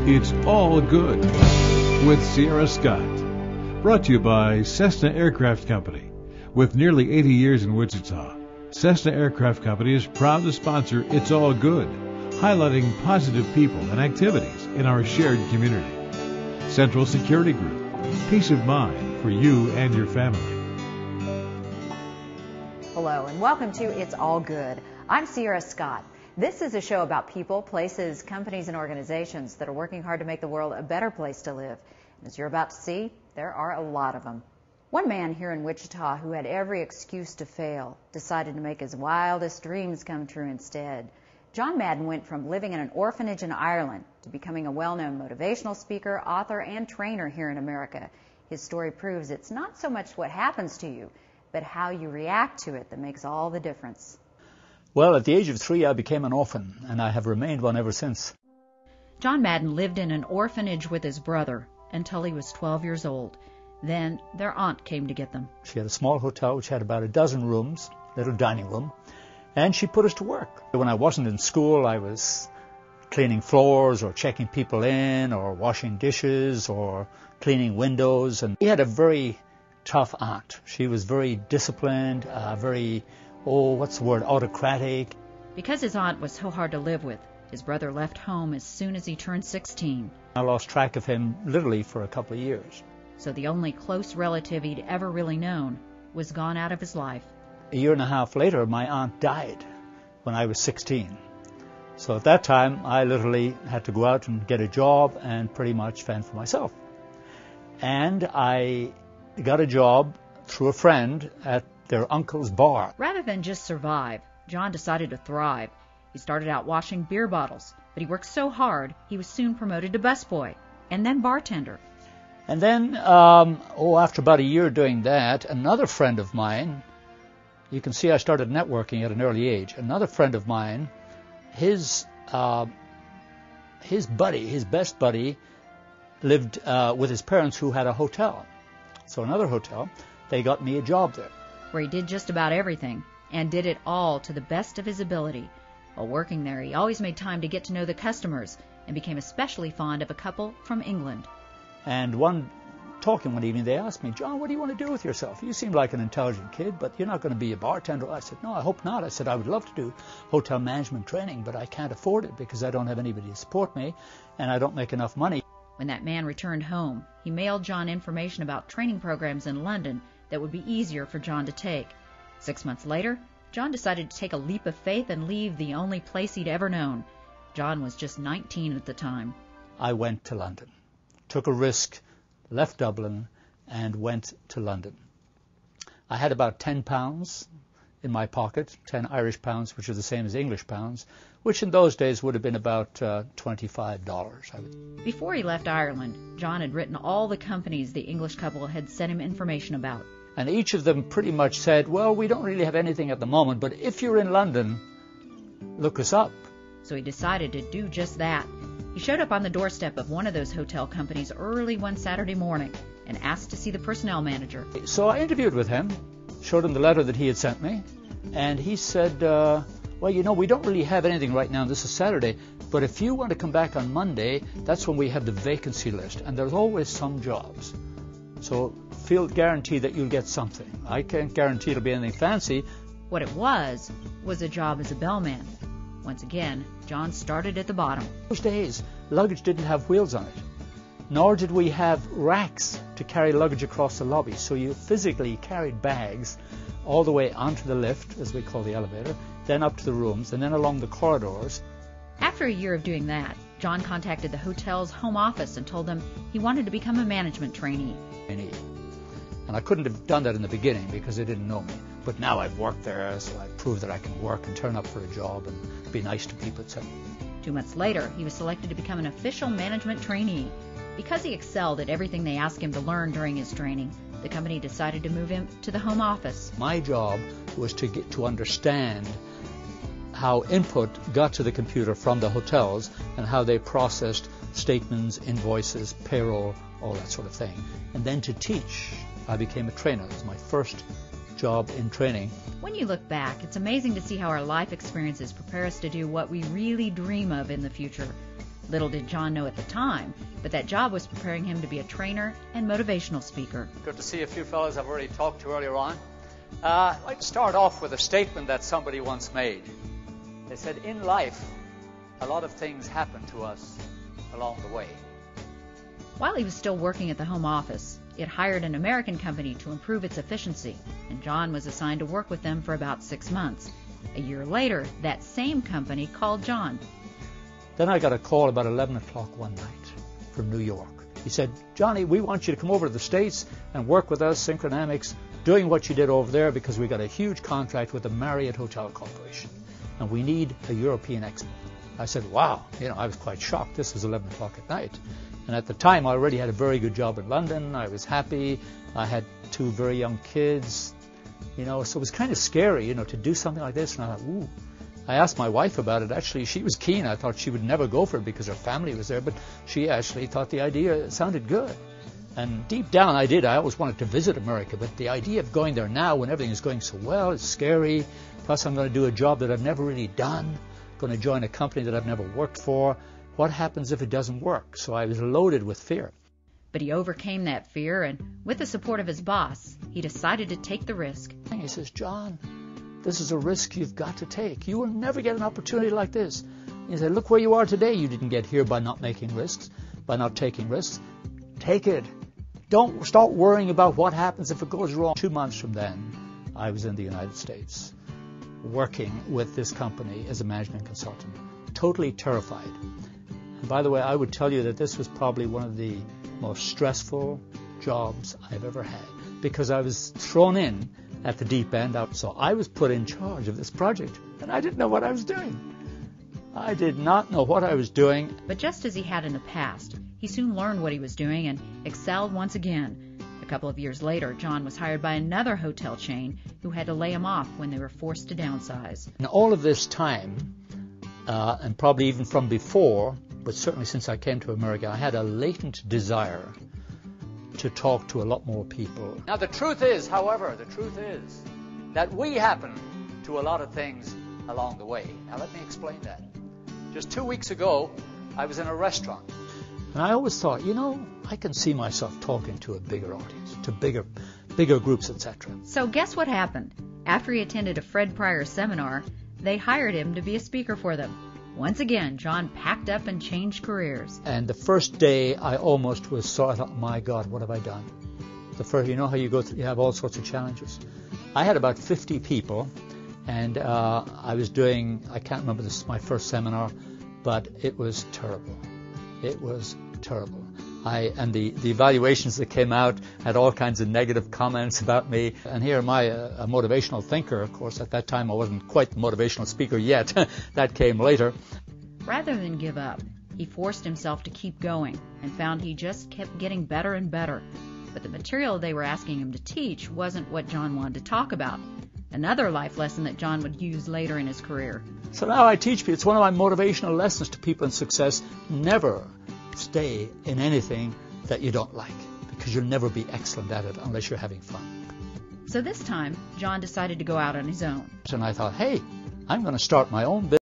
It's All Good with Sierra Scott. Brought to you by Cessna Aircraft Company. With nearly 80 years in Wichita, Cessna Aircraft Company is proud to sponsor It's All Good, highlighting positive people and activities in our shared community. Central Security Group, peace of mind for you and your family. Hello and welcome to It's All Good. I'm Sierra Scott. This is a show about people, places, companies, and organizations that are working hard to make the world a better place to live. And as you're about to see, there are a lot of them. One man here in Wichita who had every excuse to fail decided to make his wildest dreams come true instead. John Madden went from living in an orphanage in Ireland to becoming a well-known motivational speaker, author, and trainer here in America. His story proves it's not so much what happens to you, but how you react to it that makes all the difference. Well, at the age of 3, I became an orphan, and I have remained one ever since. John Madden lived in an orphanage with his brother until he was 12 years old. Then their aunt came to get them. She had a small hotel which had about a dozen rooms, little dining room, and she put us to work. When I wasn't in school, I was cleaning floors or checking people in or washing dishes or cleaning windows. And we had a very tough aunt. She was very disciplined, autocratic. Because his aunt was so hard to live with, his brother left home as soon as he turned 16. I lost track of him literally for a couple of years. So the only close relative he'd ever really known was gone out of his life. A year and a half later, my aunt died when I was 16. So at that time, I literally had to go out and get a job and pretty much fend for myself. And I got a job through a friend at their uncle's bar. Rather than just survive, John decided to thrive. He started out washing beer bottles, but he worked so hard he was soon promoted to busboy and then bartender. And then, after about a year doing that, another friend of mine, you can see I started networking at an early age. Another friend of mine, his best buddy, lived with his parents who had a hotel. So another hotel, they got me a job there. Where he did just about everything, and did it all to the best of his ability. While working there, he always made time to get to know the customers, and became especially fond of a couple from England. And one evening, they asked me, "John, what do you want to do with yourself? You seem like an intelligent kid, but you're not going to be a bartender." I said, "No, I hope not." I said, "I would love to do hotel management training, but I can't afford it because I don't have anybody to support me, and I don't make enough money." When that man returned home, he mailed John information about training programs in London that would be easier for John to take. 6 months later, John decided to take a leap of faith and leave the only place he'd ever known. John was just 19 at the time. I went to London, took a risk, left Dublin, and went to London. I had about £10 in my pocket, 10 Irish pounds, which are the same as English pounds, which in those days would have been about $25. Before he left Ireland, John had written all the companies the English couple had sent him information about. And each of them pretty much said, "Well, we don't really have anything at the moment, but if you're in London, look us up." So he decided to do just that. He showed up on the doorstep of one of those hotel companies early one Saturday morning and asked to see the personnel manager. So I interviewed with him, showed him the letter that he had sent me, and he said, "Well, we don't really have anything right now. This is Saturday, but if you want to come back on Monday, that's when we have the vacancy list, and there's always some jobs. So feel guaranteed that you'll get something. I can't guarantee it'll be anything fancy." What it was a job as a bellman. Once again, John started at the bottom. Those days, luggage didn't have wheels on it, nor did we have racks to carry luggage across the lobby. So you physically carried bags all the way onto the lift, as we call the elevator, then up to the rooms, and then along the corridors. After a year of doing that, John contacted the hotel's home office and told them he wanted to become a management trainee. And I couldn't have done that in the beginning because they didn't know me. But now I've worked there, so I've proved that I can work and turn up for a job and be nice to people, etc. 2 months later, he was selected to become an official management trainee. Because he excelled at everything they asked him to learn during his training, the company decided to move him to the home office. My job was to get to understand how input got to the computer from the hotels and how they processed statements, invoices, payroll, all that sort of thing. And then to teach. I became a trainer. It was my first job in training. When you look back, it's amazing to see how our life experiences prepare us to do what we really dream of in the future. Little did John know at the time, but that job was preparing him to be a trainer and motivational speaker. Good to see a few fellows I've already talked to earlier on. I'd like to start off with a statement that somebody once made. They said, in life, a lot of things happen to us along the way. While he was still working at the home office, it hired an American company to improve its efficiency, and John was assigned to work with them for about 6 months. A year later, that same company called John. Then I got a call about 11 o'clock one night from New York. He said, Johnny, we want you to come over to the States and work with us, Synchronamics, doing what you did over there because we got a huge contract with the Marriott Hotel Corporation, and we need a European expert. I said, wow. I was quite shocked. This was 11 o'clock at night. And at the time, I already had a very good job in London. I was happy. I had 2 very young kids, so it was kind of scary, to do something like this. And I thought, ooh. I asked my wife about it. Actually, she was keen. I thought she would never go for it because her family was there, but she actually thought the idea sounded good. And deep down, I did. I always wanted to visit America, but the idea of going there now when everything is going so well is scary. Plus, I'm going to do a job that I've never really done. Going to join a company that I've never worked for. What happens if it doesn't work? So I was loaded with fear. But he overcame that fear, and with the support of his boss, he decided to take the risk. He says, John, this is a risk you've got to take. You will never get an opportunity like this. He said, look where you are today. You didn't get here by not making risks, by not taking risks. Take it. Don't start worrying about what happens if it goes wrong. 2 months from then, I was in the United States working with this company as a management consultant, totally terrified. And by the way, I would tell you that this was probably one of the most stressful jobs I've ever had because I was thrown in at the deep end. So I was put in charge of this project, and I didn't know what I was doing. I did not know what I was doing. But just as he had in the past, he soon learned what he was doing and excelled once again. A couple of years later, John was hired by another hotel chain who had to lay him off when they were forced to downsize. And all of this time, and probably even from before, but certainly since I came to America, I had a latent desire to talk to a lot more people. Now the truth is, however, that we happen to a lot of things along the way. Now let me explain that. Just 2 weeks ago, I was in a restaurant. And I always thought, I can see myself talking to a bigger audience, to bigger groups, etc. So guess what happened? After he attended a Fred Pryor seminar, they hired him to be a speaker for them. Once again, John packed up and changed careers. And the first day, I almost was so, I thought, my God, what have I done? The first, how you go through, you have all sorts of challenges. I had about 50 people, and I was doing, I can't remember, this is my first seminar, but it was terrible. It was terrible. And the evaluations that came out had all kinds of negative comments about me. And here am I, a motivational thinker. Of course, at that time, I wasn't quite the motivational speaker yet. That came later. Rather than give up, he forced himself to keep going and found he just kept getting better and better. But the material they were asking him to teach wasn't what John wanted to talk about. Another life lesson that John would use later in his career. So now I teach people. It's one of my motivational lessons to people in success. Never stay in anything that you don't like, because you'll never be excellent at it unless you're having fun. So this time, John decided to go out on his own. And I thought, hey, I'm going to start my own business.